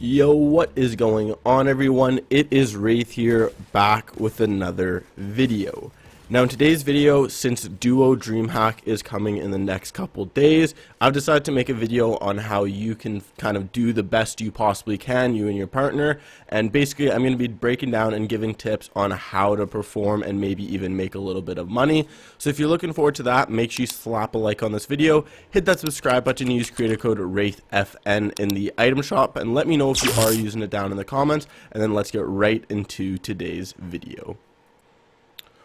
Yo, what is going on, everyone? It is Wraith here, back with another video. Now in today's video, since Duo Dreamhack is coming in the next couple days, I've decided to make a video on how you can kind of do the best you possibly can, you and your partner. And basically I'm going to be breaking down and giving tips on how to perform and maybe even make a little bit of money. So if you're looking forward to that, make sure you slap a like on this video, hit that subscribe button, use creator code WraithFN in the item shop, and let me know if you are using it down in the comments, and then let's get right into today's video.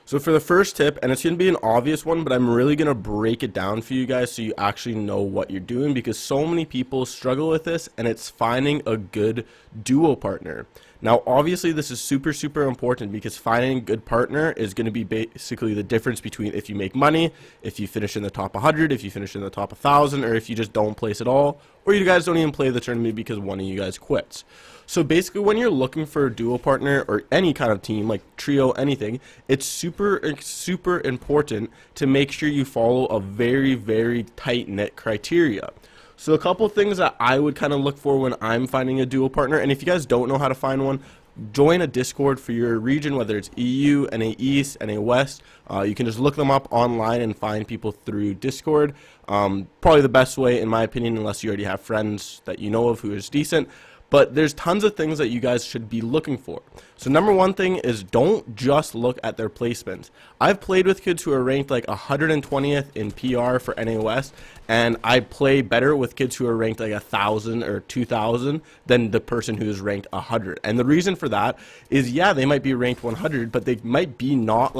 So for the first tip, and it's going to be an obvious one, but I'm really going to break it down for you guys so you actually know what you're doing, because so many people struggle with this, and it's finding a good duo partner. Now obviously this is super important, because finding a good partner is going to be basically the difference between if you make money, if you finish in the top 100, if you finish in the top 1,000, or if you just don't place at all, or you guys don't even play the tournament because one of you guys quits. So basically when you're looking for a duo partner or any kind of team, like trio, anything, it's super important to make sure you follow a very tight-knit criteria. So a couple things that I would kind of look for when I'm finding a duo partner, and if you guys don't know how to find one, join a Discord for your region, whether it's EU, NA East, NA West. You can just look them up online and find people through Discord. Probably the best way, in my opinion, unless you already have friends that you know of who is decent. But there's tons of things that you guys should be looking for. So number one thing is, don't just look at their placements. I've played with kids who are ranked like 120th in PR for NA West, and I play better with kids who are ranked like 1,000 or 2,000 than the person who is ranked 100. And the reason for that is, yeah, they might be ranked 100, but they might be not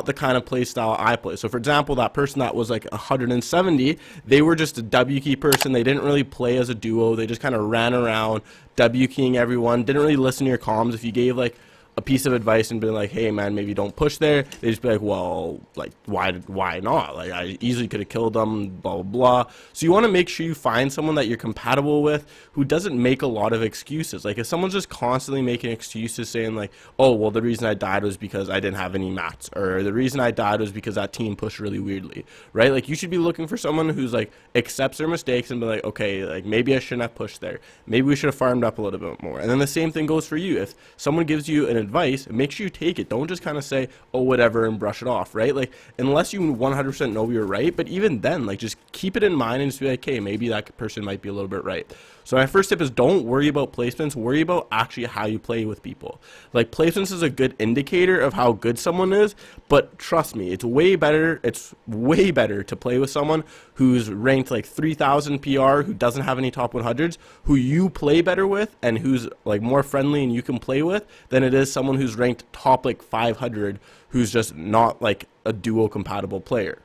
the kind of play style I play. So for example, that person that was like 170, they were just a W key person. They didn't really play as a duo. They just kind of ran around W keying everyone, didn't really listen to your comms. If you gave like a piece of advice and been like, hey man, maybe don't push there, they just be like, well, like why not? Like, I easily could have killed them, blah blah. So you want to make sure you find someone that you're compatible with, who doesn't make a lot of excuses. Like if someone's just constantly making excuses saying like, oh well, the reason I died was because I didn't have any mats, or the reason I died was because that team pushed really weirdly, right? Like you should be looking for someone who's like accepts their mistakes and be like, okay, like maybe I shouldn't have pushed there, maybe we should have farmed up a little bit more. And then the same thing goes for you. If someone gives you an advice, make sure you take it. Don't just kind of say, oh whatever, and brush it off, right? Like unless you 100% know you're right, but even then, like just keep it in mind and just be like, hey, maybe that person might be a little bit right. So my first tip is, don't worry about placements, worry about actually how you play with people. Like placements is a good indicator of how good someone is, but trust me, it's way better to play with someone who's ranked like 3,000 PR, who doesn't have any top 100s, who you play better with and who's like more friendly and you can play with, than it is someone who's ranked top like 500 who's just not like a duo compatible player.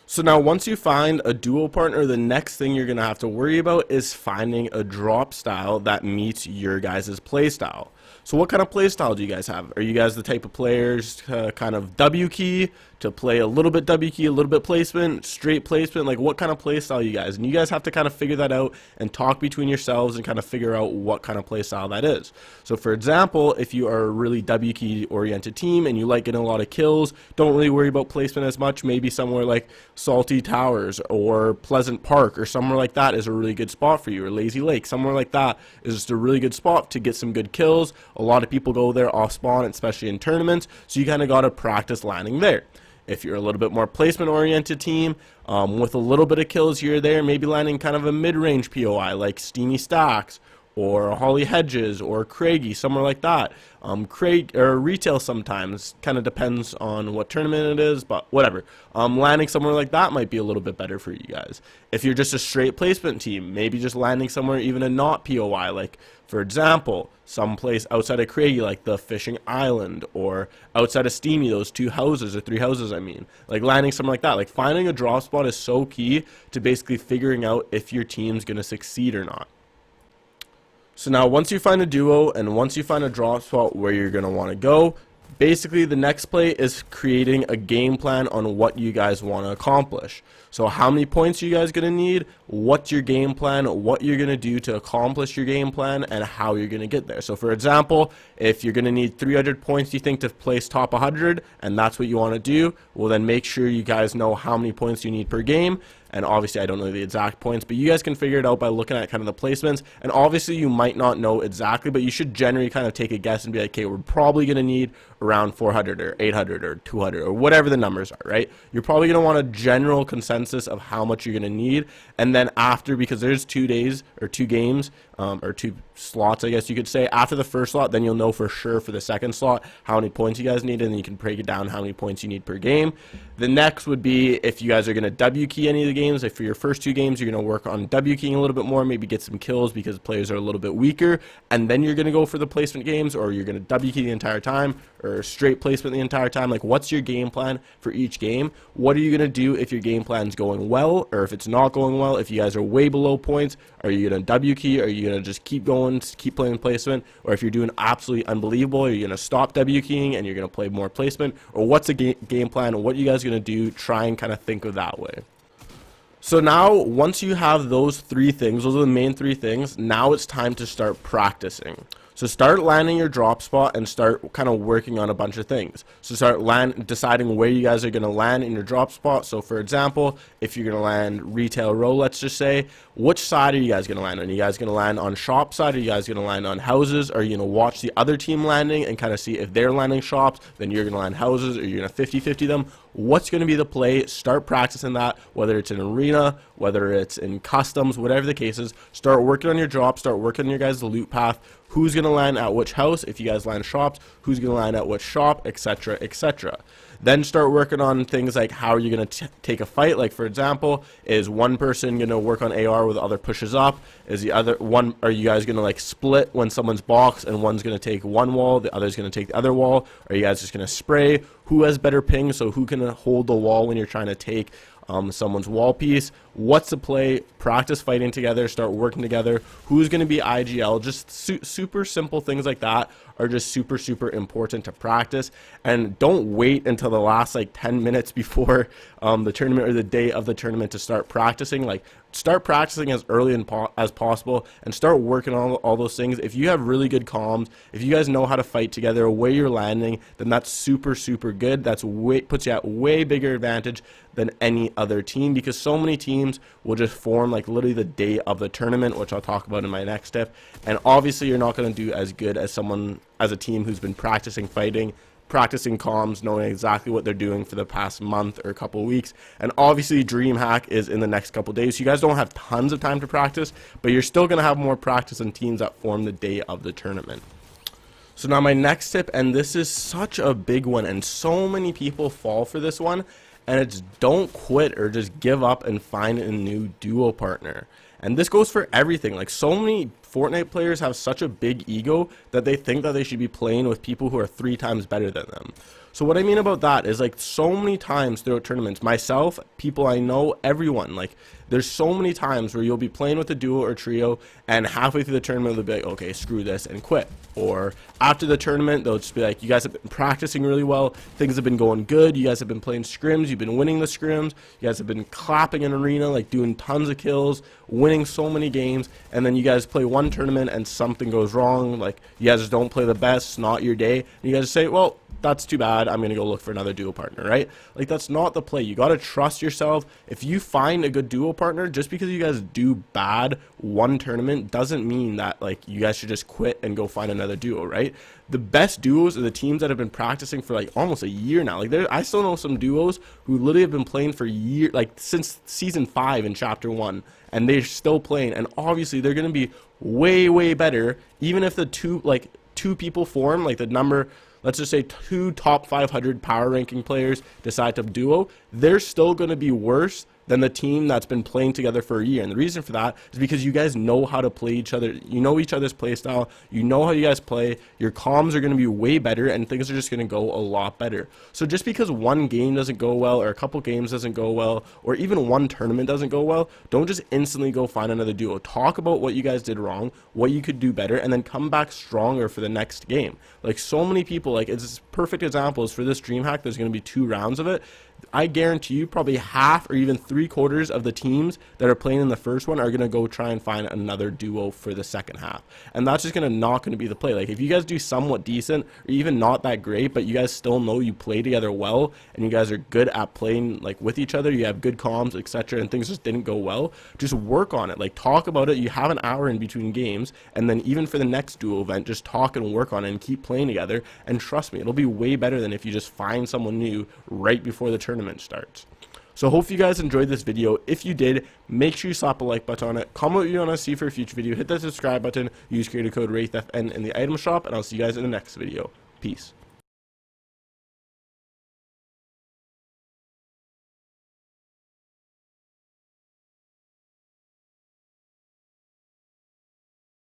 So now once you find a duo partner, the next thing you're going to have to worry about is finding a drop style that meets your guys' play style. So what kind of play style do you guys have? Are you guys the type of players kind of W key, to play a little bit W key, a little bit placement, straight placement? Like what kind of play style you guys? And you guys have to kind of figure that out and talk between yourselves and kind of figure out what kind of play style that is. So for example, if you are a really W key oriented team and you like getting a lot of kills, don't really worry about placement as much. Maybe somewhere like Salty Towers or Pleasant Park or somewhere like that is a really good spot for you, or Lazy Lake, somewhere like that is just a really good spot to get some good kills. A lot of people go there off spawn, especially in tournaments, so you kind of got to practice landing there. If you're a little bit more placement oriented team, with a little bit of kills here or there, maybe landing kind of a mid-range POI like Steamy Stacks or Holly Hedges or Craigie, somewhere like that. Craig or retail sometimes, kind of depends on what tournament it is, but whatever. Landing somewhere like that might be a little bit better for you guys. If you're just a straight placement team, maybe just landing somewhere even a not POI, like for example, someplace outside of Craigie, like the Fishing Island, or outside of Steamy, those 2 houses or 3 houses, I mean, like landing somewhere like that. Like finding a drop spot is so key to basically figuring out if your team's going to succeed or not. So now once you find a duo and once you find a drop spot where you're going to want to go, basically the next play is creating a game plan on what you guys want to accomplish. So how many points are you guys going to need, what's your game plan, what you're going to do to accomplish your game plan, and how you're going to get there. So for example, if you're going to need 300 points you think to place top 100, and that's what you want to do, well then make sure you guys know how many points you need per game. And obviously I don't know the exact points, but you guys can figure it out by looking at kind of the placements. And obviously you might not know exactly, but you should generally kind of take a guess and be like, okay, we're probably going to need around 400 or 800 or 200 or whatever the numbers are, right? You're probably going to want a general consensus of how much you're going to need. And then after, because there's 2 days or 2 games or 2 slots, I guess you could say, after the first slot, then you'll know for sure for the second slot how many points you guys need, and then you can break it down how many points you need per game. The next would be if you guys are going to W key any of the games. If for your first 2 games you're going to work on W keying a little bit more, maybe get some kills because players are a little bit weaker, and then you're going to go for the placement games, or you're going to W key the entire time, or straight placement the entire time. Like, what's your game plan for each game? What are you going to do if your game plan's going well, or if it's not going well? If you guys are way below points, are you going to W key? Are you going to just keep going, keep playing placement? Or if you're doing absolutely unbelievable, are you going to stop W keying and you're going to play more placement? Or what's the game plan? What are you guys going to do? Try and kind of think of that way. So now, once you have those 3 things, those are the main 3 things, now it's time to start practicing. So start landing your drop spot and start kind of working on a bunch of things. So start deciding where you guys are going to land in your drop spot. So for example, if you're going to land retail row, let's just say, which side are you guys going to land on? Are you guys going to land on shop side? Are you guys going to land on houses? Are you going to watch the other team landing and kind of see if they're landing shops, then you're going to land houses, or you're going to 50-50 them? What's going to be the play? Start practicing that, whether it's in arena, whether it's in customs, whatever the case is. Start working on your drop, start working on your guys' loot path. Who's going to land at which house? If you guys land shops, who's going to land at which shop, etc., etc. Then start working on things like how are you going to take a fight. Like for example, is one person going to work on AR while the other pushes up? Is the other one, are you guys going to like split when someone's boxed and one's going to take one wall, the other's going to take the other wall? Are you guys just going to spray? Who has better ping? So who can hold the wall when you're trying to take someone's wall piece? What's the play? Practice fighting together, start working together. Who's going to be IGL? Just super simple things like that are just super important to practice. And don't wait until the last like 10 minutes before the tournament or the day of the tournament to start practicing. Like, start practicing as early as possible and start working on all those things. If you have really good comms, if you guys know how to fight together, where you're landing, then that's super good. That's puts you at way bigger advantage than any other team, because so many teams will just form like literally the day of the tournament, which I'll talk about in my next tip. And obviously you're not going to do as good as a team who's been practicing fighting, practicing comms, knowing exactly what they're doing for the past month or a couple of weeks. And obviously Dreamhack is in the next couple of days, so you guys don't have tons of time to practice, but you're still going to have more practice than teams that form the day of the tournament. So now my next tip, and this is such a big one and so many people fall for this one, and it's don't quit or just give up and find a new duo partner. And this goes for everything. Like, so many Fortnite players have such a big ego that they think that they should be playing with people who are 3 times better than them. So what I mean about that is, like, so many times throughout tournaments, myself, people I know, everyone, like, there's so many times where you'll be playing with a duo or trio, and halfway through the tournament they'll be like, okay, screw this, and quit. Or after the tournament they'll just be like, you guys have been practicing really well, things have been going good, you guys have been playing scrims, you've been winning the scrims, you guys have been clapping in arena, like doing tons of kills, winning so many games, and then you guys play one tournament and something goes wrong, like you guys just don't play the best, it's not your day, and you guys say, well, that's too bad, I'm gonna go look for another duo partner, right? Like, that's not the play. You gotta trust yourself. If you find a good duo partner, just because you guys do bad one tournament doesn't mean that, like, you guys should just quit and go find another duo, right? The best duos are the teams that have been practicing for like almost a year now. Like, I still know some duos who literally have been playing for years, like since season 5 in chapter 1, and they're still playing, and obviously they're gonna be way better, even if the two people form, like the number, let's just say 2 top 500 power ranking players decide to duo, they're still going to be worse than the team that's been playing together for a year. And the reason for that is because you guys know how to play each other. You know each other's play style. You know how you guys play. Your comms are going to be way better, and things are just going to go a lot better. So just because one game doesn't go well, or a couple games doesn't go well, or even one tournament doesn't go well, don't just instantly go find another duo. Talk about what you guys did wrong, what you could do better, and then come back stronger for the next game. Like, so many people, like, it's perfect examples for this Dreamhack. There's going to be 2 rounds of it. I guarantee you probably half or even 3/4 of the teams that are playing in the first one are going to go try and find another duo for the second half. And that's just not going to be the play. Like, if you guys do somewhat decent or even not that great, but you guys still know you play together well and you guys are good at playing like with each other, you have good comms, etc., and things just didn't go well, just work on it. Like, talk about it. You have an hour in between games, and then even for the next duo event, just talk and work on it and keep playing together. And trust me, it'll be way better than if you just find someone new right before the tournament starts. So hope you guys enjoyed this video. If you did, make sure you slap a like button on it, comment what you want to see for a future video, hit that subscribe button, use creator code WraithFN in the item shop, and I'll see you guys in the next video. Peace.